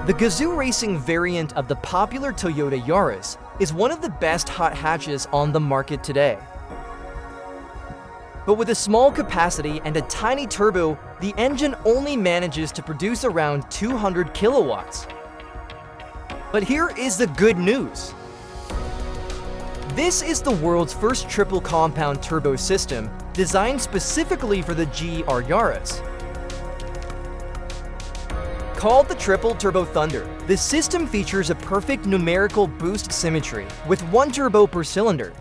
The Gazoo Racing variant of the popular Toyota Yaris is one of the best hot hatches on the market today. But with a small capacity and a tiny turbo, the engine only manages to produce around 200 kilowatts. But here is the good news. This is the world's first triple-compound turbo system designed specifically for the GR Yaris. Called the Triple Turbo Thunder, the system features a perfect numerical boost symmetry with one turbo per cylinder.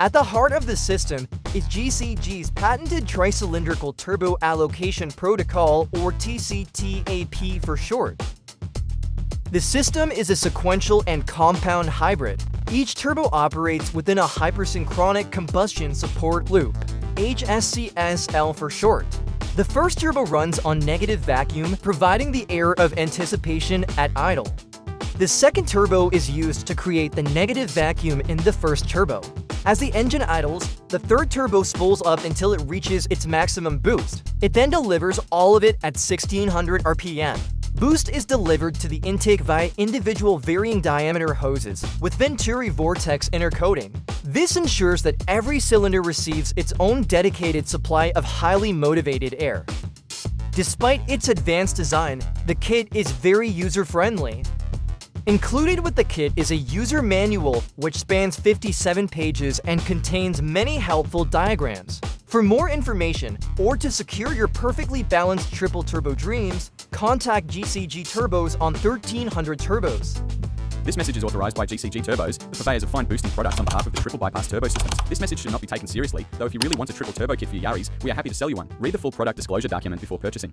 At the heart of the system is GCG's patented Tri-Cylindrical Turbo Allocation Protocol, or TCTAP for short. The system is a sequential and compound hybrid. Each turbo operates within a hyper-synchronic combustion support loop, HSCSL for short. The first turbo runs on negative vacuum, providing the air of anticipation at idle. The second turbo is used to create the negative vacuum in the first turbo. As the engine idles, the third turbo spools up until it reaches its maximum boost. It then delivers all of it at 1600 RPM. Boost is delivered to the intake via individual varying diameter hoses with Venturi vortex intercoating. This ensures that every cylinder receives its own dedicated supply of highly motivated air. Despite its advanced design, the kit is very user-friendly. Included with the kit is a user manual which spans 57 pages and contains many helpful diagrams. For more information, or to secure your perfectly balanced triple turbo dreams, contact GCG Turbos on 1300 Turbos. This message is authorized by GCG Turbos, the purveyors of fine boosting products on behalf of the triple bypass turbo systems. This message should not be taken seriously, though if you really want a triple turbo kit for your Yaris, we are happy to sell you one. Read the full product disclosure document before purchasing.